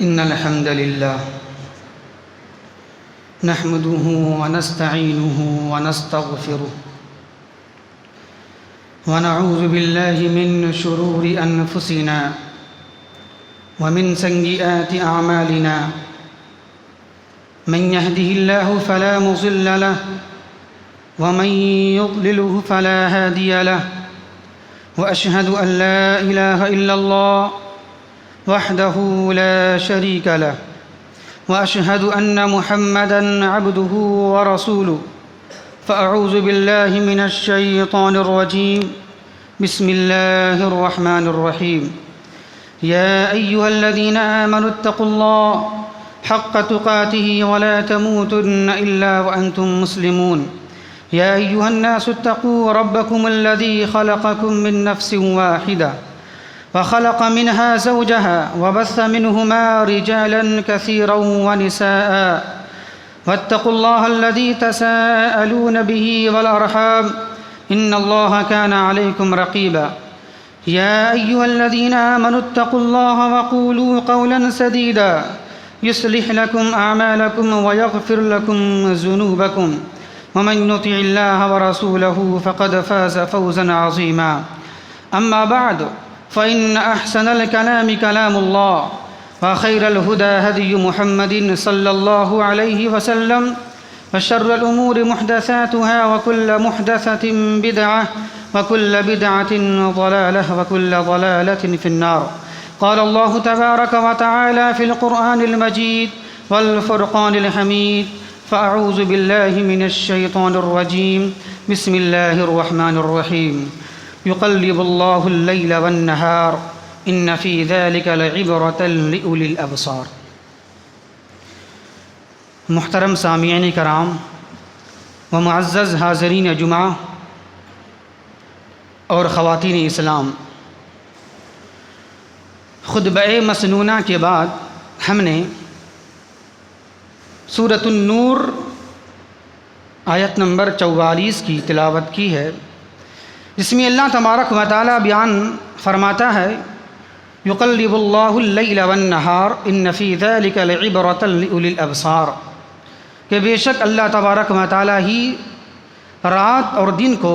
إن الحمد لله نحمده ونستعينه ونستغفره ونعوذ بالله من شرور أنفسنا ومن سيئات أعمالنا من يهده الله فلا مضل له ومن يضلله فلا هادي له وأشهد أن لا إله إلا الله وحده لا شريك له وأشهد أن محمدًا عبده ورسوله فأعوذ بالله من الشيطان الرجيم بسم الله الرحمن الرحيم يا أيها الذين آمنوا اتقوا الله حق تقاته ولا تموتن إلا وأنتم مسلمون يا أيها الناس اتقوا ربكم الذي خلقكم من نفس واحدة وخلق منها زوجها وبث منهما رجالا كثيرا ونساء واتقوا الله الذي تساءلون به والأرحام إن الله كان عليكم رقيبا يا أيها الذين آمنوا اتقوا الله وقولوا قولا سديدا يصلح لكم أعمالكم ويغفر لكم ذنوبكم ومن يطع الله ورسوله فقد فاز فوزا عظيما أما بعد فإن أحسن الكلام كلام الله وخير الهدى هدي محمد صلى الله عليه وسلم وشر الأمور محدثاتها وكل محدثة بدعة وكل بدعة ضلالة وكل ضلالة في النار قال الله تبارك وتعالى في القرآن المجيد والفرقان الحميد فأعوذ بالله من الشيطان الرجيم بسم الله الرحمن الرحيم يقلب الله الليل والنهار إن في ذلك لعبرة لأولي الأبصار۔ محترم سامعین کرام و معزز حاضرین جمعہ اور خواتین اسلام، خطبہ مسنونہ کے بعد ہم نے سورۃ النور آیت نمبر 44 کی تلاوت کی ہے، جس میں اللہ تبارک و تعالی بیان فرماتا ہے یقلب اللہ اللیل والنہار ان فی ذلک لعبرۃ لأولی الابصار، کہ بے شک اللہ تبارک و تعالی ہی رات اور دن کو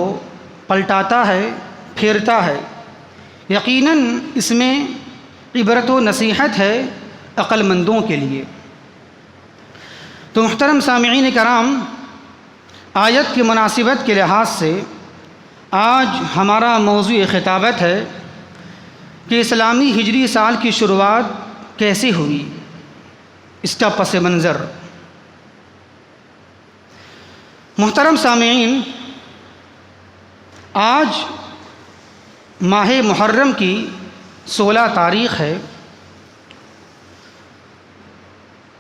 پلٹاتا ہے، پھیرتا ہے، یقیناً اس میں عبرت و نصیحت ہے عقل مندوں کے لیے۔ تو محترم سامعین کرام، آیت کی مناسبت کے لحاظ سے آج ہمارا موضوع خطابت ہے کہ اسلامی ہجری سال کی شروعات کیسے ہوئی، اس کا پس منظر۔ محترم سامعین، آج ماہ محرم کی 16 تاریخ ہے،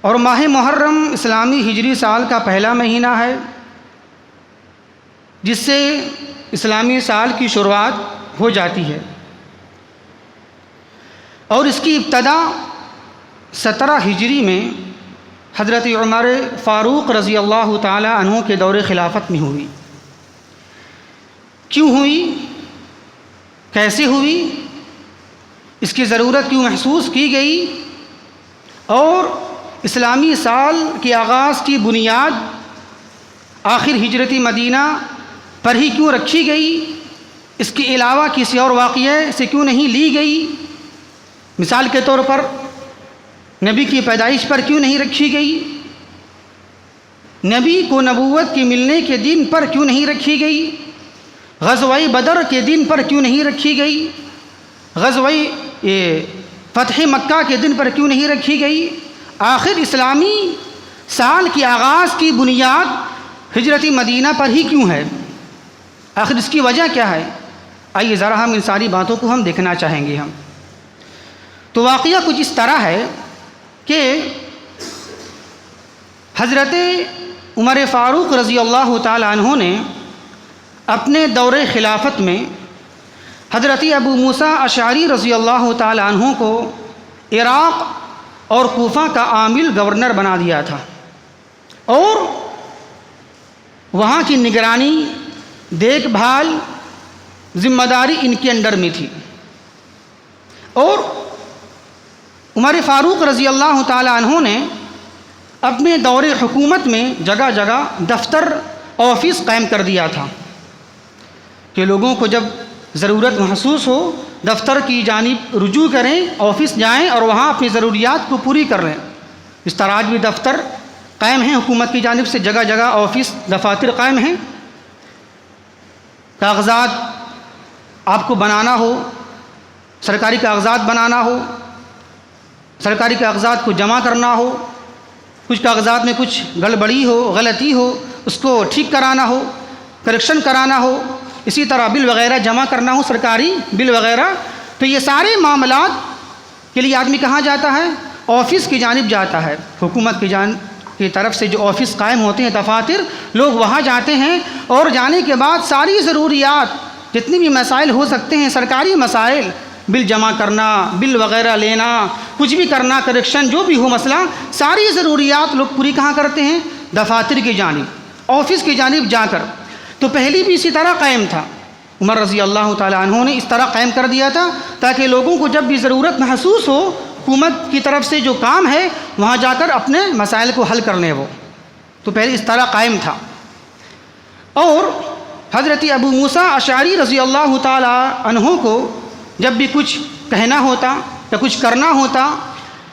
اور ماہ محرم اسلامی ہجری سال کا پہلا مہینہ ہے، جس سے اسلامی سال کی شروعات ہو جاتی ہے، اور اس کی ابتدا 17 ہجری میں حضرت عمر فاروق رضی اللہ تعالی عنہ کے دور خلافت میں ہوئی۔ کیوں ہوئی، کیسے ہوئی، اس کی ضرورت کیوں محسوس کی گئی، اور اسلامی سال کے آغاز کی بنیاد آخر ہجرت مدینہ پر ہی کیوں رکھی گئی، اس کے علاوہ کسی اور واقعے سے کیوں نہیں لی گئی، مثال کے طور پر نبی کی پیدائش پر کیوں نہیں رکھی گئی، نبی کو نبوت کے ملنے کے دن پر کیوں نہیں رکھی گئی، غزوہ بدر کے دن پر کیوں نہیں رکھی گئی، غزوہ فتح مکہ کے دن پر کیوں نہیں رکھی گئی، آخر اسلامی سال کے آغاز کی بنیاد ہجرت مدینہ پر ہی کیوں ہے، آخر اس کی وجہ کیا ہے؟ آئیے ذرا ہم ان ساری باتوں کو ہم دیکھنا چاہیں گے۔ تو واقعہ کچھ اس طرح ہے کہ حضرت عمر فاروق رضی اللہ تعالی عنہ نے اپنے دور خلافت میں حضرت ابو موسیٰ اشعری رضی اللہ تعالی عنہ کو عراق اور کوفہ کا عامل گورنر بنا دیا تھا، اور وہاں کی نگرانی، دیکھ بھال، ذمہ داری ان کے انڈر میں تھی، اور عمر فاروق رضی اللہ تعالی عنہ نے اپنے دور حکومت میں جگہ جگہ دفتر آفس قائم کر دیا تھا کہ لوگوں کو جب ضرورت محسوس ہو دفتر کی جانب رجوع کریں، آفس جائیں اور وہاں اپنی ضروریات کو پوری کر لیں۔ اس طرح آج بھی دفتر قائم ہیں حکومت کی جانب سے، جگہ جگہ آفس دفاتر قائم ہیں۔ کاغذات آپ کو بنانا ہو، سرکاری کاغذات بنانا ہو، سرکاری کاغذات کو جمع کرنا ہو، کچھ کاغذات میں کچھ گڑبڑی ہو، غلطی ہو، اس کو ٹھیک کرانا ہو، کریکشن کرانا ہو، اسی طرح بل وغیرہ جمع کرنا ہو، سرکاری بل وغیرہ، تو یہ سارے معاملات کے لیے آدمی کہاں جاتا ہے؟ آفس کی جانب جاتا ہے۔ حکومت کی جانب کی طرف سے جو آفس قائم ہوتے ہیں دفاتر، لوگ وہاں جاتے ہیں اور جانے کے بعد ساری ضروریات جتنی بھی مسائل ہو سکتے ہیں، سرکاری مسائل، بل جمع کرنا، بل وغیرہ لینا، کچھ بھی کرنا، کریکشن جو بھی ہو مسئلہ، ساری ضروریات لوگ پوری کہاں کرتے ہیں؟ دفاتر کی جانب، آفس کی جانب جا کر۔ تو پہلی بھی اسی طرح قائم تھا، عمر رضی اللہ تعالی عنہ نے اس طرح قائم کر دیا تھا تاکہ لوگوں کو جب بھی ضرورت محسوس ہو حکومت کی طرف سے جو کام ہے وہاں جا کر اپنے مسائل کو حل کر لیں وہ۔ تو پہلے اس طرح قائم تھا۔ اور حضرت ابو موسیٰ اشعری رضی اللہ تعالی عنہ کو جب بھی کچھ کہنا ہوتا یا کچھ کرنا ہوتا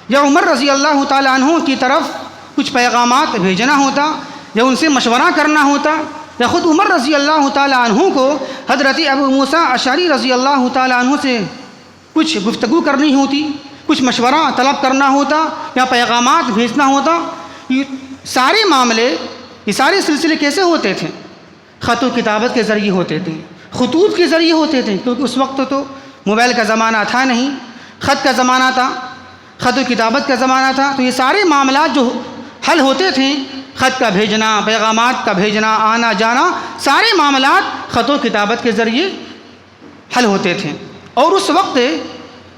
یا عمر رضی اللہ تعالی عنہ کی طرف کچھ پیغامات بھیجنا ہوتا یا ان سے مشورہ کرنا ہوتا یا خود عمر رضی اللہ تعالی عنہ کو حضرت ابو موسیٰ اشعری رضی اللہ تعالی عنہ سے کچھ گفتگو کرنی ہوتی، کچھ مشورہ طلب کرنا ہوتا یا پیغامات بھیجنا ہوتا، یہ سارے معاملے، یہ سارے سلسلے کیسے ہوتے تھے؟ خط و کتابت کے ذریعے ہوتے تھے، خطوط کے ذریعے ہوتے تھے، کیونکہ اس وقت تو موبائل کا زمانہ تھا نہیں، خط کا زمانہ تھا، خط و کتابت کا زمانہ تھا۔ تو یہ سارے معاملات جو حل ہوتے تھے، خط کا بھیجنا، پیغامات کا بھیجنا، آنا جانا، سارے معاملات خط و کتابت کے ذریعے حل ہوتے تھے۔ اور اس وقت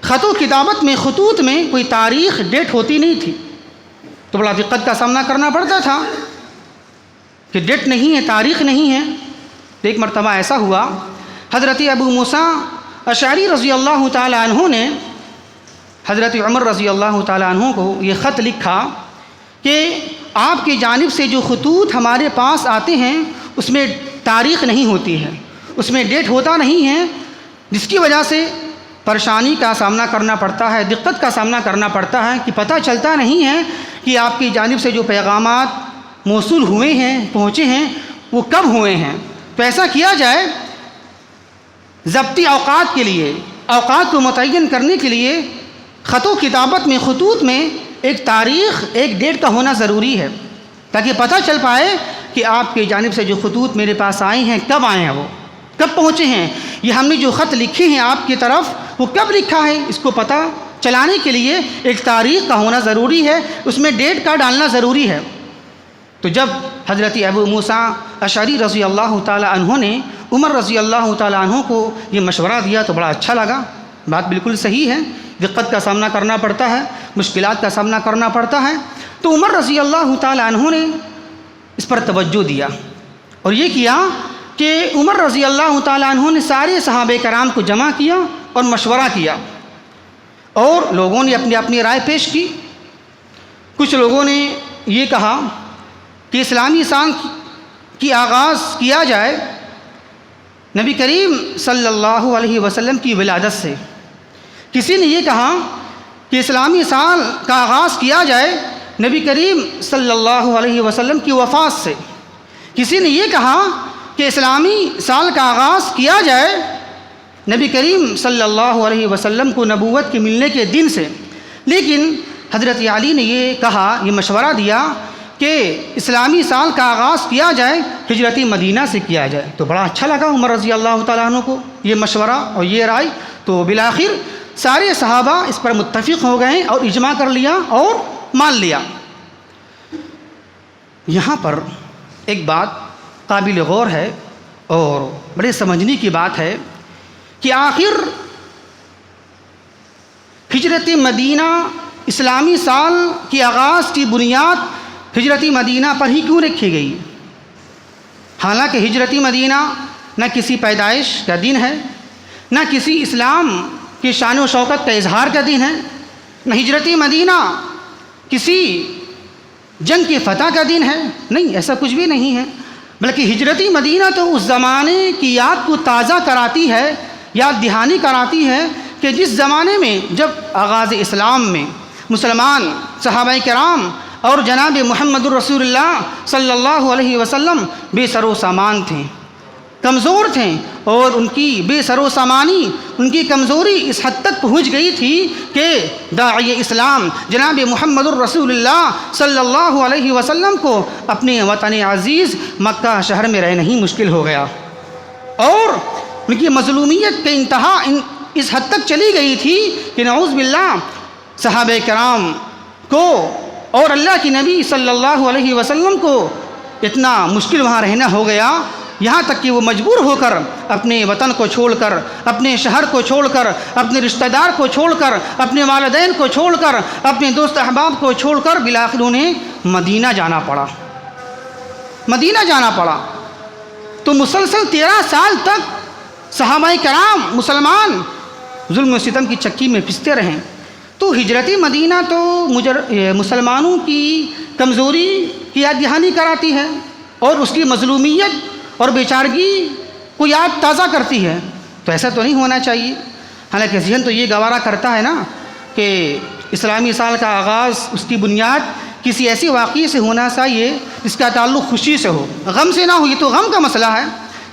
خط و کتابت میں، خطوط میں کوئی تاریخ، ڈیٹ ہوتی نہیں تھی، تو بڑا دقت کا سامنا کرنا پڑتا تھا کہ ڈیٹ نہیں ہے، تاریخ نہیں ہے۔ تو ایک مرتبہ ایسا ہوا، حضرت ابو موسیٰ اشعری رضی اللہ تعالی عنہ نے حضرت عمر رضی اللہ تعالی عنہ کو یہ خط لکھا کہ آپ کی جانب سے جو خطوط ہمارے پاس آتے ہیں اس میں تاریخ نہیں ہوتی ہے، اس میں ڈیٹ ہوتا نہیں ہے، جس کی وجہ سے پریشانی کا سامنا کرنا پڑتا ہے، دقت کا سامنا کرنا پڑتا ہے کہ پتہ چلتا نہیں ہے کہ آپ کی جانب سے جو پیغامات موصول ہوئے ہیں، پہنچے ہیں، وہ کب ہوئے ہیں۔ تو ایسا کیا جائے، ضبطی اوقات کے لیے، اوقات کو متعین کرنے کے لیے خط و کتابت میں، خطوط میں ایک تاریخ، ایک ڈیٹ کا ہونا ضروری ہے تاکہ پتہ چل پائے کہ آپ کی جانب سے جو خطوط میرے پاس آئے ہیں کب آئے ہیں، وہ کب پہنچے ہیں، یہ ہم نے جو خط لکھے ہیں آپ کی طرف وہ کب لکھا ہے، اس کو پتہ چلانے کے لیے ایک تاریخ کا ہونا ضروری ہے، اس میں ڈیٹ کا ڈالنا ضروری ہے۔ تو جب حضرت ابو موسیٰ اشعری رضی اللہ تعالی عنہ نے عمر رضی اللہ تعالی عنہ کو یہ مشورہ دیا تو بڑا اچھا لگا، بات بالکل صحیح ہے، دقت کا سامنا کرنا پڑتا ہے، مشکلات کا سامنا کرنا پڑتا ہے۔ تو عمر رضی اللہ تعالی عنہ نے اس پر توجہ دیا اور یہ کیا کہ عمر رضی اللہ تعالی عنہ نے سارے صحابہ کرام کو جمع کیا اور مشورہ کیا، اور لوگوں نے اپنی اپنی رائے پیش کی۔ کچھ لوگوں نے یہ کہا کہ اسلامی سال کی آغاز کیا جائے نبی کریم صلی اللہ علیہ وسلم کی ولادت سے۔ کسی نے یہ کہا کہ اسلامی سال کا آغاز کیا جائے نبی کریم صلی اللہ علیہ وسلم کی وفات سے۔ کسی نے یہ کہا کہ اسلامی سال کا آغاز کیا جائے نبی کریم صلی اللہ علیہ وسلم کو نبوت کے ملنے کے دن سے۔ لیکن حضرت علی نے یہ کہا، یہ مشورہ دیا کہ اسلامی سال کا آغاز کیا جائے ہجرت مدینہ سے کیا جائے۔ تو بڑا اچھا لگا عمر رضی اللہ تعالیٰ عنہ کو یہ مشورہ اور یہ رائے، تو بالآخر سارے صحابہ اس پر متفق ہو گئے اور اجماع کر لیا اور مان لیا۔ یہاں پر ایک بات قابل غور ہے اور بڑے سمجھنے کی بات ہے کہ آخر ہجرت مدینہ، اسلامی سال کی آغاز کی بنیاد ہجرت مدینہ پر ہی کیوں رکھی گئی؟ حالانکہ ہجرت مدینہ نہ کسی پیدائش کا دن ہے، نہ کسی اسلام کی شان و شوکت کا اظہار کا دن ہے، نہ ہجرت مدینہ کسی جنگ کی فتح کا دن ہے، نہیں، ایسا کچھ بھی نہیں ہے، بلکہ ہجرت مدینہ تو اس زمانے کی یاد کو تازہ کراتی ہے، یاد دہانی کراتی ہے کہ جس زمانے میں جب آغاز اسلام میں مسلمان صحابہ کرام اور جناب محمد الرسول اللہ صلی اللہ علیہ وسلم بے سر و سامان تھے، کمزور تھے، اور ان کی بے سر و سامانی، ان کی کمزوری اس حد تک پہنچ گئی تھی کہ داعی اسلام جناب محمد الرسول اللہ صلی اللہ علیہ وسلم کو اپنے وطن عزیز مکہ شہر میں رہنا ہی مشکل ہو گیا، اور ان کی مظلومیت کے انتہا اس حد تک چلی گئی تھی کہ نعوذ باللہ صحابہ کرام کو اور اللہ کی نبی صلی اللہ علیہ وسلم کو اتنا مشکل وہاں رہنا ہو گیا، یہاں تک کہ وہ مجبور ہو کر اپنے وطن کو چھوڑ کر، اپنے شہر کو چھوڑ کر، اپنے رشتہ دار کو چھوڑ کر، اپنے والدین کو چھوڑ کر، اپنے دوست احباب کو چھوڑ کر بالآخر انہیں مدینہ جانا پڑا، مدینہ جانا پڑا۔ تو مسلسل 13 سال تک صحابہ کرام مسلمان ظلم و ستم کی چکی میں پستے رہیں۔ تو ہجرت مدینہ تو مسلمانوں کی کمزوری کی یاد دہانی کراتی ہے، اور اس کی مظلومیت اور بیچارگی کو یاد تازہ کرتی ہے، تو ایسا تو نہیں ہونا چاہیے۔ حالانکہ ذہن تو یہ گوارا کرتا ہے نا کہ اسلامی سال کا آغاز، اس کی بنیاد کسی ایسی واقعے سے ہونا چاہیے جس کا تعلق خوشی سے ہو، غم سے نہ ہو۔ یہ تو غم کا مسئلہ ہے،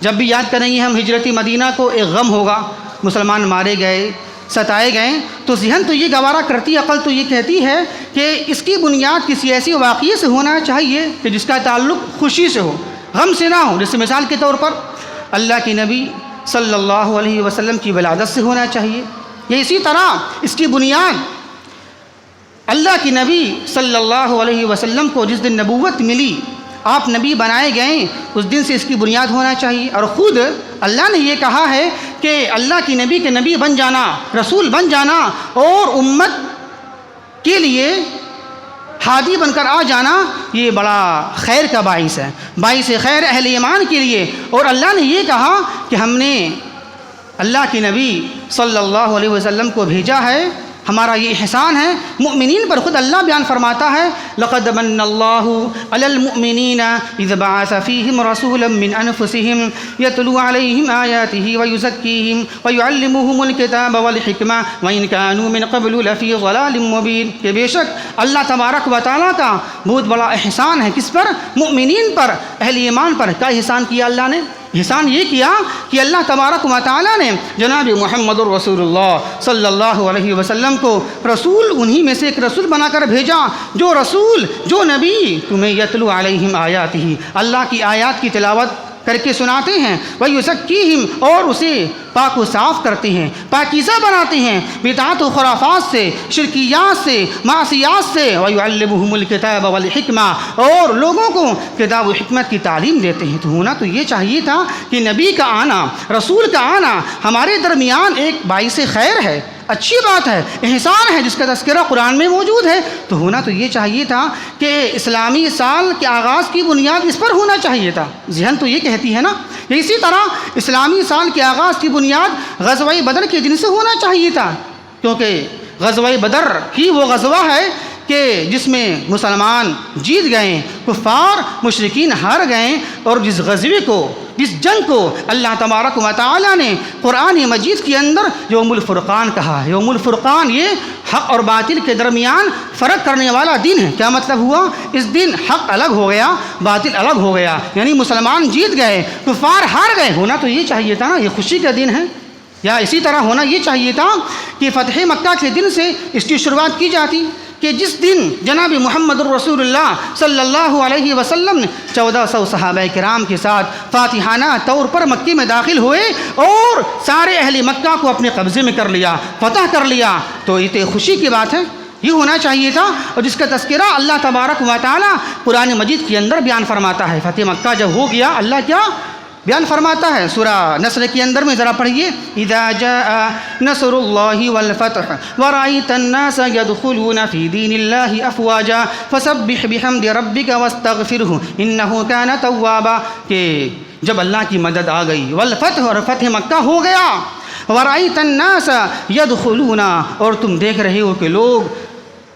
جب بھی یاد کریں گے ہم ہجرت مدینہ کو، ایک غم ہوگا، مسلمان مارے گئے، ستائے گئے، تو ذہن تو یہ گوارا کرتی، عقل تو یہ کہتی ہے کہ اس کی بنیاد کسی ایسی واقعے سے ہونا چاہیے کہ جس کا تعلق خوشی سے ہو، غم سے نہ ہو۔ جیسے مثال کے طور پر اللہ کے نبی صلی اللہ علیہ وسلم کی ولادت سے ہونا چاہیے، یا اسی طرح اس کی بنیاد اللہ کے نبی صلی اللہ علیہ وسلم کو جس دن نبوت ملی، آپ نبی بنائے گئے، اس دن سے اس کی بنیاد ہونا چاہیے۔ اور خود اللہ نے یہ کہا ہے کہ اللہ کی نبی کے نبی بن جانا، رسول بن جانا، اور امت کے لیے ہادی بن کر آ جانا، یہ بڑا خیر کا باعث ہے، باعث خیر اہل ایمان کے لیے۔ اور اللہ نے یہ کہا کہ ہم نے اللہ کے نبی صلی اللہ علیہ وسلم کو بھیجا ہے، ہمارا یہ احسان ہے مؤمنین پر۔ خود اللہ بیان فرماتا ہے لقد من اللہ علی المؤمنین اذ بعث فیہم رسولا من انفسہم یتلو علیہم آیاتہ ویزکیہم ویعلمہم الکتاب والحکمہ وان کانوا من قبل لفی ضلال مبین، کہ بے شک اللہ تبارک و تعالیٰ کا بہت بڑا احسان ہے، کس پر؟ مؤمنین پر، اہل ایمان پر۔ کیا احسان کیا اللہ نے؟ احسان یہ کیا کہ اللہ تبارک و تعالیٰ نے جناب محمد الرسول اللہ صلی اللہ علیہ وسلم کو رسول، انہی میں سے ایک رسول بنا کر بھیجا، جو رسول، جو نبی تمہیں یتلو علیہم آیاتہ، اللہ کی آیات کی تلاوت کر کے سناتے ہیں، وَيُزَكِّيهِمْ، اور اسے پاک و صاف کرتے ہیں، پاکیزہ بناتے ہیں بدعات و خرافات سے، شرکیات سے، معصیات سے، وَيُعَلِّمُهُمُ الْكِتَابَ وَالْحِكْمَةَ، اور لوگوں کو کتاب و حکمت کی تعلیم دیتے ہیں۔ تو ہونا تو یہ چاہیے تھا کہ نبی کا آنا، رسول کا آنا ہمارے درمیان ایک باعث خیر ہے، اچھی بات ہے، احسان ہے، جس کا تذکرہ قرآن میں موجود ہے۔ تو ہونا تو یہ چاہیے تھا کہ اسلامی سال کے آغاز کی بنیاد اس پر ہونا چاہیے تھا، ذہن تو یہ کہتی ہے نا۔ اسی طرح اسلامی سال کے آغاز کی بنیاد غزوہ بدر کے دن سے ہونا چاہیے تھا، کیونکہ غزوہ بدر ہی وہ غزوہ ہے کہ جس میں مسلمان جیت گئے، کفار مشرکین ہار گئے، اور جس غزوے کو، جس جنگ کو اللہ تبارک و تعالیٰ نے قرآن مجید کے اندر یوم الفرقان کہا ہے۔ یوم الفرقان یہ حق اور باطل کے درمیان فرق کرنے والا دن ہے۔ کیا مطلب ہوا؟ اس دن حق الگ ہو گیا، باطل الگ ہو گیا، یعنی مسلمان جیت گئے، کفار ہار گئے۔ ہونا تو یہ چاہیے تھا نا، یہ خوشی کا دن ہے۔ یا اسی طرح ہونا یہ چاہیے تھا کہ فتح مکہ کے دن سے اس کی شروعات کی جاتی، کہ جس دن جناب محمد الرسول اللہ صلی اللہ علیہ وسلم نے 1400 صحابہ کرام کے ساتھ فاتحانہ طور پر مکے میں داخل ہوئے اور سارے اہل مکہ کو اپنے قبضے میں کر لیا، فتح کر لیا، تو یہ تو خوشی کی بات ہے، یہ ہونا چاہیے تھا، اور جس کا تذکرہ اللہ تبارک و تعالیٰ قرآن مجید کے اندر بیان فرماتا ہے۔ فتح مکہ جب ہو گیا، اللہ کیا بیان فرماتا ہے؟ سورہ نصر کے اندر میں ذرا پڑھیے، اذا جاء نصر اللہ والفتح ورأیت الناس يدخلون فی دین اللہ افواجا فسبح بحمد ربک واستغفرہ انہ کان توابا، کہ جب اللہ کی مدد آ گئی، والفتح، اور فتح مکہ ہو گیا، ورأیت الناس يدخلون، اور تم دیکھ رہے ہو کہ لوگ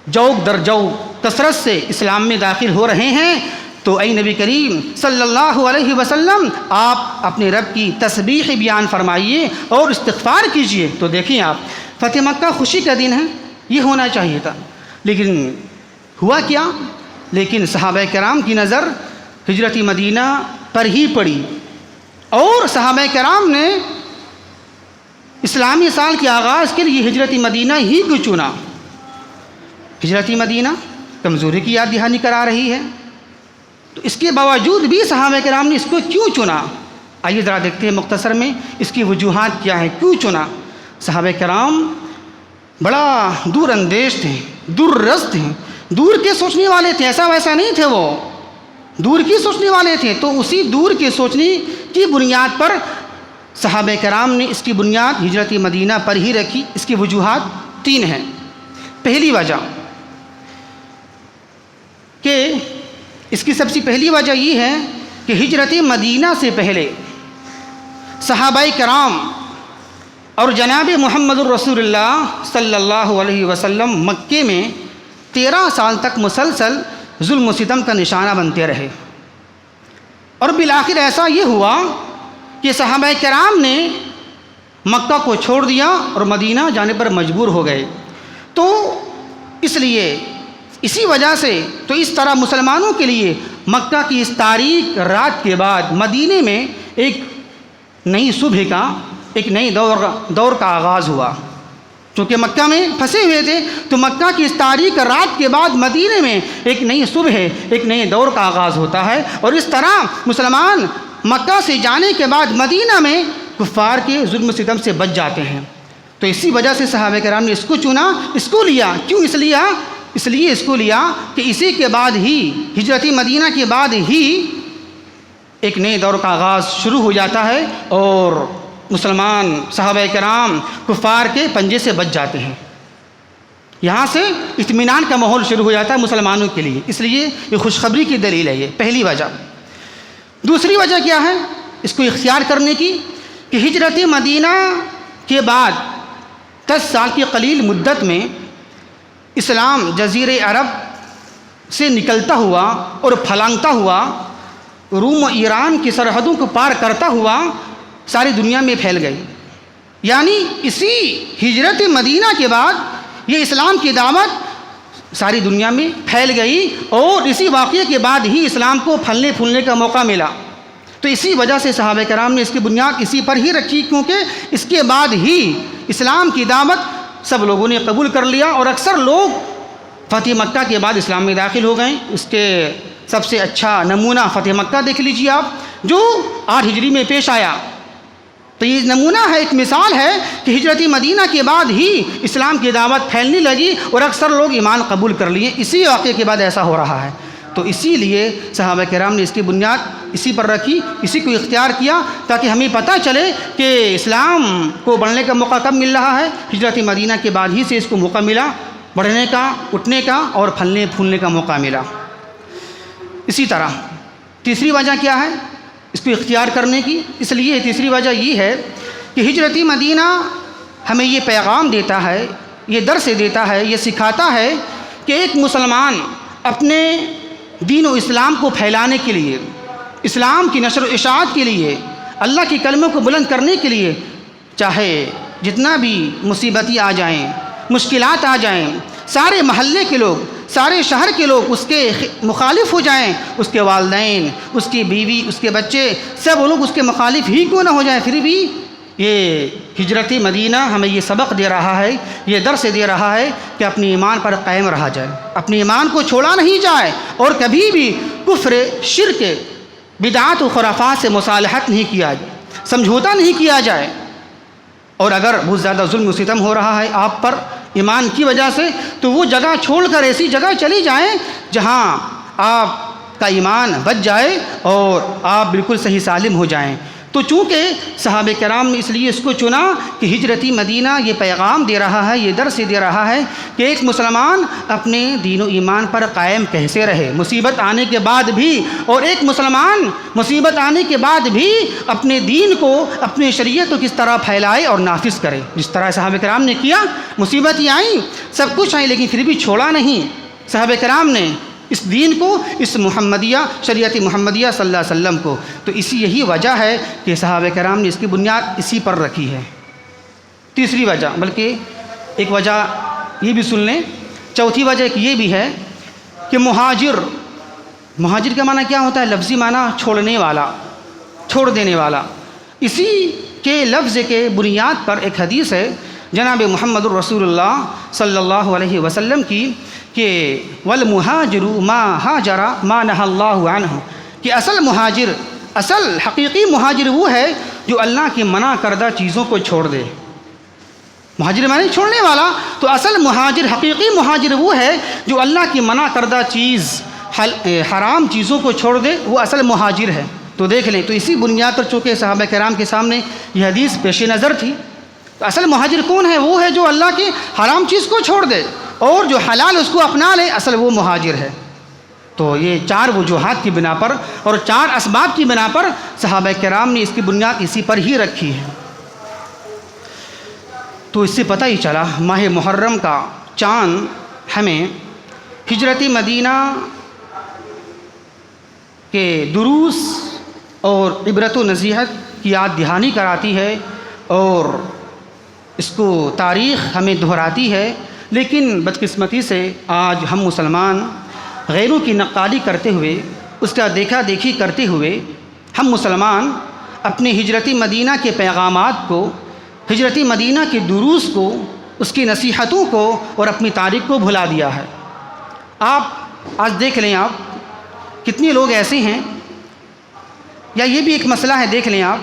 جوک در جوک کثرت سے اسلام میں داخل ہو رہے ہیں، تو اے نبی کریم صلی اللہ علیہ وسلم آپ اپنے رب کی تسبیح بیان فرمائیے اور استغفار کیجئے۔ تو دیکھیں آپ، فتح مکہ خوشی کا دن ہے، یہ ہونا چاہیے تھا، لیکن ہوا کیا؟ لیکن صحابہ کرام کی نظر ہجرت مدینہ پر ہی پڑی، اور صحابہ کرام نے اسلامی سال کے آغاز کے لیے ہجرت مدینہ ہی کو چنا۔ ہجرت مدینہ کمزوری کی یاد دہانی کرا رہی ہے، تو اس کے باوجود بھی صحابہ کرام نے اس کو کیوں چنا؟ آئیے ذرا دیکھتے ہیں مختصر میں اس کی وجوہات کیا ہیں، کیوں چنا۔ صحابہ کرام بڑا دور اندیش تھے، دور رست تھے، دور کے سوچنے والے تھے، ایسا ویسا نہیں تھے، وہ دور کی سوچنے والے تھے۔ تو اسی دور کے سوچنے کی بنیاد پر صحابہ کرام نے اس کی بنیاد ہجرت مدینہ پر ہی رکھی۔ اس کی وجوہات 3 ہیں۔ پہلی وجہ کہ اس کی سب سے پہلی وجہ یہ ہے کہ ہجرت مدینہ سے پہلے صحابہ کرام اور جناب محمد الرسول اللہ صلی اللہ علیہ وسلم مکے میں 13 سال تک مسلسل ظلم و ستم کا نشانہ بنتے رہے، اور بالآخر ایسا یہ ہوا کہ صحابہ کرام نے مکہ کو چھوڑ دیا اور مدینہ جانے پر مجبور ہو گئے۔ تو اس لیے اسی وجہ سے تو اس طرح مسلمانوں کے لیے مکہ کی اس تاریک رات کے بعد مدینے میں ایک نئی صبح کا، ایک نئی دور کا آغاز ہوا۔ چونکہ مکہ میں پھنسے ہوئے تھے، تو مکہ کی اس تاریک رات کے بعد مدینے میں ایک نئی صبح، ایک نئے دور کا آغاز ہوتا ہے، اور اس طرح مسلمان مکہ سے جانے کے بعد مدینہ میں کفار کے ظلم و ستم سے بچ جاتے ہیں۔ تو اسی وجہ سے صحابہ کرام نے اس کو چنا، اس کو لیا۔ کیوں اس لیے اس کو لیا کہ اسی کے بعد ہی، ہجرت مدینہ کے بعد ہی ایک نئے دور کا آغاز شروع ہو جاتا ہے، اور مسلمان صحابہ کرام کفار کے پنجے سے بچ جاتے ہیں۔ یہاں سے اطمینان کا ماحول شروع ہو جاتا ہے مسلمانوں کے لیے، اس لیے یہ خوشخبری کی دلیل ہے۔ یہ پہلی وجہ۔ دوسری وجہ کیا ہے اس کو اختیار کرنے کی؟ کہ ہجرت مدینہ کے بعد 10 سال کی قلیل مدت میں اسلام جزیرہ عرب سے نکلتا ہوا اور پھلانگتا ہوا، روم و ایران کی سرحدوں کو پار کرتا ہوا ساری دنیا میں پھیل گئی۔ یعنی اسی ہجرت مدینہ کے بعد یہ اسلام کی دعوت ساری دنیا میں پھیل گئی، اور اسی واقعے کے بعد ہی اسلام کو پھلنے پھولنے کا موقع ملا۔ تو اسی وجہ سے صحابہ کرام نے اس کی بنیاد اسی پر ہی رکھی، کیونکہ اس کے بعد ہی اسلام کی دعوت سب لوگوں نے قبول کر لیا، اور اکثر لوگ فتح مکہ کے بعد اسلام میں داخل ہو گئے۔ اس کے سب سے اچھا نمونہ فتح مکہ دیکھ لیجیے آپ، جو 8 ہجری میں پیش آیا۔ تو یہ نمونہ ہے، ایک مثال ہے کہ ہجرت مدینہ کے بعد ہی اسلام کی دعوت پھیلنے لگی اور اکثر لوگ ایمان قبول کر لیے۔ اسی واقعے کے بعد ایسا ہو رہا ہے۔ تو اسی لیے صحابہ کرام نے اس کی بنیاد اسی پر رکھی، اسی کو اختیار کیا، تاکہ ہمیں پتہ چلے کہ اسلام کو بڑھنے کا موقع کب مل رہا ہے۔ ہجرت مدینہ کے بعد ہی سے اس کو موقع ملا، بڑھنے کا، اٹھنے کا اور پھلنے پھولنے کا موقع ملا۔ اسی طرح تیسری وجہ کیا ہے اس کو اختیار کرنے کی؟ اس لیے تیسری وجہ یہ ہے کہ ہجرت مدینہ ہمیں یہ پیغام دیتا ہے، یہ درس دیتا ہے، یہ سکھاتا ہے کہ ایک مسلمان اپنے دین و اسلام کو پھیلانے کے لیے، اسلام کی نشر و اشاعت کے لیے، اللہ کے کلموں کو بلند کرنے کے لیے، چاہے جتنا بھی مصیبتیں آ جائیں، مشکلات آ جائیں، سارے محلے کے لوگ، سارے شہر کے لوگ اس کے مخالف ہو جائیں، اس کے والدین، اس کی بیوی، اس کے بچے، سب لوگ اس کے مخالف ہی کیوں نہ ہو جائیں، پھر بھی یہ ہجرت مدینہ ہمیں یہ سبق دے رہا ہے، یہ درس دے رہا ہے کہ اپنے ایمان پر قائم رہا جائے، اپنے ایمان کو چھوڑا نہیں جائے، اور کبھی بھی کفر، شرک، بدعات و خرافات سے مصالحت نہیں کیا جائے، سمجھوتا نہیں کیا جائے۔ اور اگر بہت زیادہ ظلم و ستم ہو رہا ہے آپ پر ایمان کی وجہ سے، تو وہ جگہ چھوڑ کر ایسی جگہ چلی جائیں جہاں آپ کا ایمان بچ جائے اور آپ بالکل صحیح سالم ہو جائیں۔ تو چونکہ صحابہ کرام نے اس لیے اس کو چنا کہ ہجرتی مدینہ یہ پیغام دے رہا ہے، یہ درس دے رہا ہے کہ ایک مسلمان اپنے دین و ایمان پر قائم کیسے رہے مصیبت آنے کے بعد بھی، اور ایک مسلمان مصیبت آنے کے بعد بھی اپنے دین کو، اپنے شریعت کو کس طرح پھیلائے اور نافذ کرے، جس طرح صحابہ کرام نے کیا۔ مصیبتیں آئیں، سب کچھ آئیں، لیکن پھر بھی چھوڑا نہیں صحابہ کرام نے اس دین کو، اس محمدیہ شریعت محمدیہ صلی اللہ علیہ وسلم کو۔ تو یہی وجہ ہے کہ صحابہ کرام نے اس کی بنیاد اسی پر رکھی ہے۔ تیسری وجہ، بلکہ ایک وجہ یہ بھی سن لیں، چوتھی وجہ ایک یہ بھی ہے کہ مہاجر کا معنی کیا ہوتا ہے؟ لفظی معنی چھوڑنے والا، چھوڑ دینے والا۔ اسی کے لفظ کے بنیاد پر ایک حدیث ہے جناب محمد الرسول اللہ صلی اللہ علیہ وسلم کی کہ والمہاجر ما ہاجر ما نہى اللہ عنہ، کہ اصل حقیقی مہاجر وہ ہے جو اللہ کی منع کردہ چیزوں کو چھوڑ دے۔ مہاجر معنی چھوڑنے والا، تو اصل مہاجر، حقیقی مہاجر وہ ہے جو اللہ کی منع کردہ چیز، حرام چیزوں کو چھوڑ دے، وہ اصل مہاجر ہے۔ تو دیکھ لیں، تو اسی بنیاد پر چونکہ صحابہ کرام کے سامنے یہ حدیث پیش نظر تھی، تو اصل مہاجر کون ہے؟ وہ ہے جو اللہ کی حرام چیز کو چھوڑ دے اور جو حلال اس کو اپنا لے، اصل وہ مہاجر ہے۔ تو یہ 4 وجوہات کی بنا پر اور 4 اسباب کی بنا پر صحابہ کرام نے اس کی بنیاد اسی پر ہی رکھی ہے۔ تو اس سے پتہ ہی چلا ماہ محرم کا چاند ہمیں ہجرت مدینہ کے دروس اور عبرت و نصیحت کی یاد دہانی کراتی ہے، اور اس کو تاریخ ہمیں دہراتی ہے۔ لیکن بدقسمتی سے آج ہم مسلمان غیروں کی نقالی کرتے ہوئے، اس کا دیکھا دیکھی کرتے ہوئے، ہم مسلمان اپنے ہجرت مدینہ کے پیغامات کو، ہجرت مدینہ کے دروس کو، اس کی نصیحتوں کو اور اپنی تاریخ کو بھلا دیا ہے۔ آپ آج دیکھ لیں، آپ کتنے لوگ ایسے ہیں، یا یہ بھی ایک مسئلہ ہے، دیکھ لیں آپ،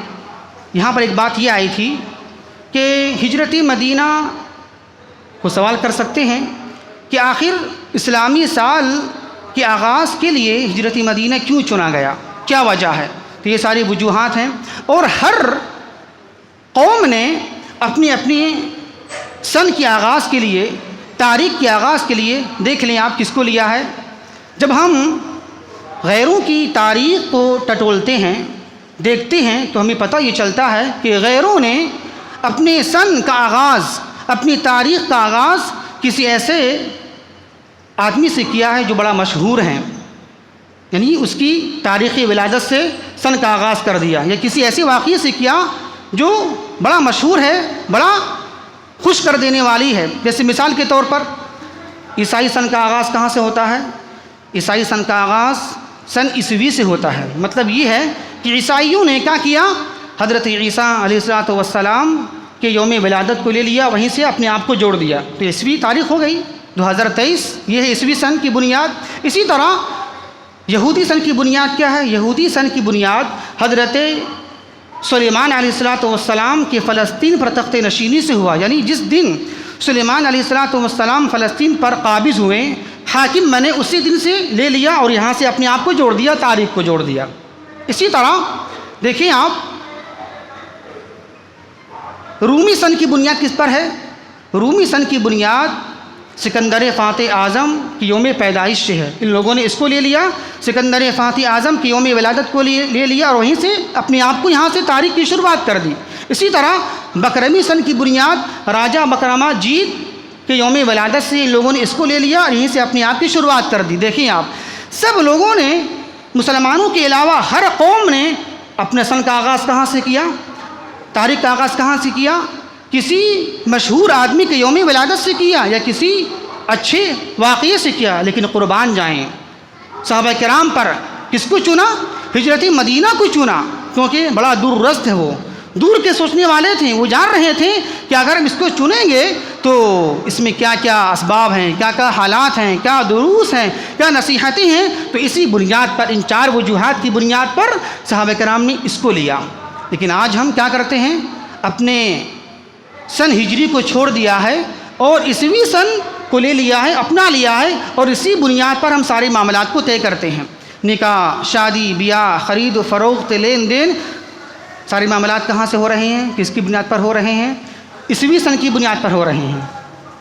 یہاں پر ایک بات یہ آئی تھی کہ ہجرت مدینہ کو سوال کر سکتے ہیں کہ آخر اسلامی سال کے آغاز کے لیے ہجرت مدینہ کیوں چنا گیا، کیا وجہ ہے؟ تو یہ ساری وجوہات ہیں، اور ہر قوم نے اپنی اپنی سن کے آغاز کے لیے، تاریخ کے آغاز کے لیے دیکھ لیں آپ کس کو لیا ہے۔ جب ہم غیروں کی تاریخ کو ٹٹولتے ہیں، دیکھتے ہیں، تو ہمیں پتہ یہ چلتا ہے کہ غیروں نے اپنے سن کا آغاز، اپنی تاریخ کا آغاز کسی ایسے آدمی سے کیا ہے جو بڑا مشہور ہیں، یعنی اس کی تاریخی ولادت سے سن کا آغاز کر دیا، یا کسی ایسے واقعے سے کیا جو بڑا مشہور ہے، بڑا خوش کر دینے والی ہے۔ جیسے مثال کے طور پر عیسائی سن کا آغاز کہاں سے ہوتا ہے؟ عیسائی سن کا آغاز سن عیسوی سے ہوتا ہے۔ مطلب یہ ہے کہ عیسائیوں نے کیا کیا؟ حضرت عیسیٰ علیہ السلام کے یوم ولادت کو لے لیا، وہیں سے اپنے آپ کو جوڑ دیا، تو عیسوی تاریخ ہو گئی 2023، یہ ہے عیسوی سن کی بنیاد۔ اسی طرح یہودی سن کی بنیاد کیا ہے؟ یہودی سن کی بنیاد حضرت سلیمان علیہ السلام کے فلسطین پر تخت نشینی سے ہوا، یعنی جس دن سلیمان علیہ السلام فلسطین پر قابض ہوئے، حاکم بنے، اسی دن سے لے لیا اور یہاں سے اپنے آپ کو جوڑ دیا، تاریخ کو جوڑ دیا۔ اسی طرح دیکھیں آپ، رومی سن کی بنیاد کس پر ہے؟ رومی سن کی بنیاد سکندر فاتح اعظم کی یوم پیدائش سے ہے۔ ان لوگوں نے اس کو لے لیا، سکندر فاتح اعظم کی یوم ولادت کو لے لیا اور وہیں سے اپنے آپ کو یہاں سے تاریخ کی شروعات کر دی۔ اسی طرح بکرمی سن کی بنیاد راجہ بکرما جیت کے یوم ولادت سے ان لوگوں نے اس کو لے لیا اور یہیں سے اپنے آپ کی شروعات کر دی۔ دیکھیں آپ، سب لوگوں نے، مسلمانوں کے علاوہ ہر قوم نے اپنے سن کا آغاز کہاں سے کیا؟ تاریخ کا آغاز کہاں سے کیا؟ کسی مشہور آدمی کے یوم ولادت سے کیا یا کسی اچھے واقعے سے کیا۔ لیکن قربان جائیں، صحابہ کرام پر کس کو چنا؟ ہجرت مدینہ کو چنا، کیونکہ بڑا دور رست ہے، وہ دور کے سوچنے والے تھے، وہ جان رہے تھے کہ اگر ہم اس کو چنیں گے تو اس میں کیا کیا اسباب ہیں، کیا کیا حالات ہیں، کیا دروس ہیں، کیا نصیحتیں ہیں۔ تو اسی بنیاد پر، ان 4 وجوہات کی بنیاد پر صحابہ کرام نے اس کو لیا۔ لیکن آج ہم کیا کرتے ہیں؟ اپنے سن ہجری کو چھوڑ دیا ہے اور عیسوی سن کو لے لیا ہے، اپنا لیا ہے، اور اسی بنیاد پر ہم سارے معاملات کو طے کرتے ہیں۔ نکاح، شادی، بیاہ، خرید و فروخت، لین دین، سارے معاملات کہاں سے ہو رہے ہیں؟ کس کی بنیاد پر ہو رہے ہیں؟ عیسوی سن کی بنیاد پر ہو رہے ہیں۔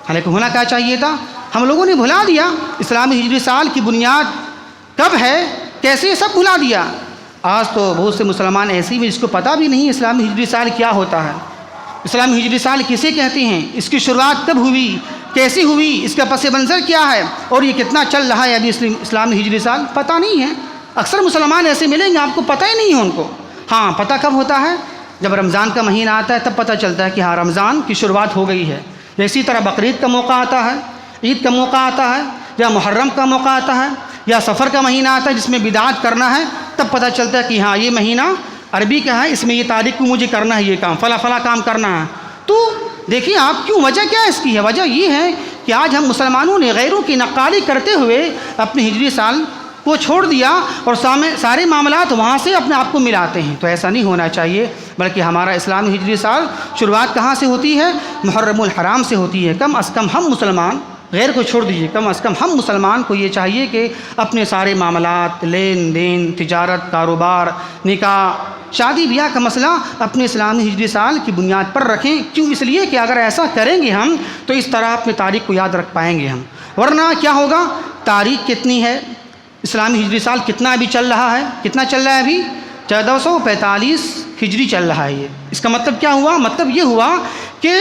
حالانکہ ہونا کیا چاہیے تھا؟ ہم لوگوں نے بھلا دیا اسلامی ہجری سال کی بنیاد کب ہے، کیسے، سب بھلا دیا۔ آج تو بہت سے مسلمان ایسے بھی جس کو پتہ بھی نہیں اسلامی ہجری سال کیا ہوتا ہے، اسلامی ہجری سال کسے کہتے ہیں، اس کی شروعات کب ہوئی، کیسی ہوئی، اس کا پس منظر کیا ہے، اور یہ کتنا چل رہا ہے ابھی اسلامی ہجری سال، پتہ نہیں ہے۔ اکثر مسلمان ایسے ملیں گے آپ کو پتہ ہی نہیں ہے ان کو۔ ہاں پتہ کب ہوتا ہے؟ جب رمضان کا مہینہ آتا ہے تب پتہ چلتا ہے کہ ہاں رمضان کی شروعات ہو گئی ہے۔ اسی طرح بقرعید کا موقع آتا ہے، عید کا موقع آتا ہے، یا محرم کا موقع آتا ہے، یا سفر کا مہینہ آتا ہے جس میں بدعات کرنا ہے، تب پتہ چلتا ہے کہ ہاں یہ مہینہ عربی کا ہے، اس میں یہ تاریخ کو مجھے کرنا ہے، یہ کام فلاں فلاں کام کرنا ہے۔ تو دیکھیے آپ کیوں، وجہ کیا ہے اس کی؟ ہے وجہ یہ ہے کہ آج ہم مسلمانوں نے غیروں کی نقالی کرتے ہوئے اپنے ہجری سال کو چھوڑ دیا اور سارے معاملات وہاں سے اپنے آپ کو ملاتے ہیں۔ تو ایسا نہیں ہونا چاہیے، بلکہ ہمارا اسلامی ہجری سال شروعات کہاں سے ہوتی ہے؟ محرم الحرام سے ہوتی ہے۔ کم از کم ہم مسلمان، غیر کو چھوڑ دیجیے، کم از کم ہم مسلمان کو یہ چاہیے کہ اپنے سارے معاملات، لین دین، تجارت، کاروبار، نکاح، شادی بیاہ کا مسئلہ اپنے اسلامی ہجری سال کی بنیاد پر رکھیں۔ کیوں؟ اس لیے کہ اگر ایسا کریں گے ہم تو اس طرح اپنے تاریخ کو یاد رکھ پائیں گے ہم، ورنہ کیا ہوگا؟ تاریخ کتنی ہے، اسلامی ہجری سال کتنا ابھی چل رہا ہے، کتنا چل رہا ہے ابھی؟ 1445 ہجری چل رہا ہے۔ یہ اس کا مطلب کیا ہوا؟ مطلب یہ ہوا کہ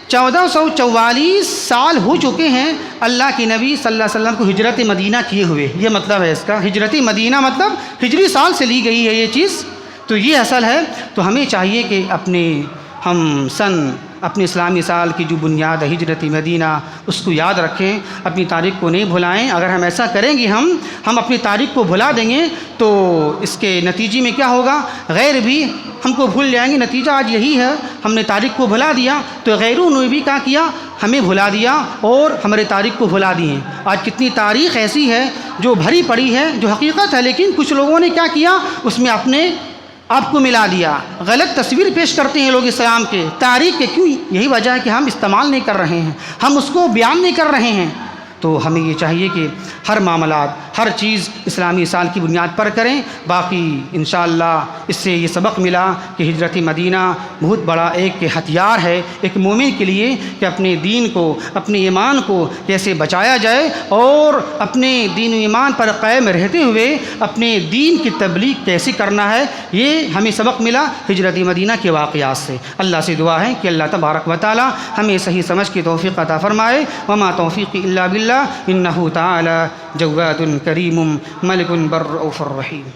1444 سال ہو چکے ہیں اللہ کے نبی صلی اللہ علیہ وسلم کو ہجرت مدینہ کیے ہوئے۔ یہ مطلب ہے اس کا، ہجرت مدینہ مطلب ہجری سال سے لی گئی ہے یہ چیز، تو یہ اصل ہے۔ تو ہمیں چاہیے کہ اپنے اسلامی سال کی جو بنیاد ہے ہجرت مدینہ، اس کو یاد رکھیں، اپنی تاریخ کو نہیں بھلائیں۔ اگر ہم ایسا کریں گے، ہم اپنی تاریخ کو بھلا دیں گے تو اس کے نتیجے میں کیا ہوگا؟ غیر بھی ہم کو بھول جائیں گے۔ نتیجہ آج یہی ہے، ہم نے تاریخ کو بھلا دیا تو غیروں نے بھی کیا کیا؟ ہمیں بھلا دیا اور ہمارے تاریخ کو بھلا دی ہیں۔ آج کتنی تاریخ ایسی ہے جو بھری پڑی ہے، جو حقیقت ہے، لیکن کچھ لوگوں نے کیا کیا؟ اس میں اپنے آپ کو ملا دیا، غلط تصویر پیش کرتے ہیں لوگ اسلام کے، تاریخ کے۔ کیوں؟ یہی وجہ ہے کہ ہم استعمال نہیں کر رہے ہیں، ہم اس کو بیان نہیں کر رہے ہیں۔ تو ہمیں یہ چاہیے کہ ہر معاملات، ہر چیز اسلامی سال کی بنیاد پر کریں۔ باقی انشاءاللہ اس سے یہ سبق ملا کہ ہجرت مدینہ بہت بڑا ایک ہتھیار ہے ایک مومن کے لیے، کہ اپنے دین کو، اپنے ایمان کو کیسے بچایا جائے اور اپنے دین و ایمان پر قائم رہتے ہوئے اپنے دین کی تبلیغ کیسے کرنا ہے۔ یہ ہمیں سبق ملا ہجرت مدینہ کے واقعات سے۔ اللہ سے دعا ہے کہ اللہ تبارک و تعالی ہمیں صحیح سمجھ کی توفیق عطا فرمائے۔ وما توفیقی الا باللہ انہ تعالی جواد کریم ملک بر رؤوف رحیم۔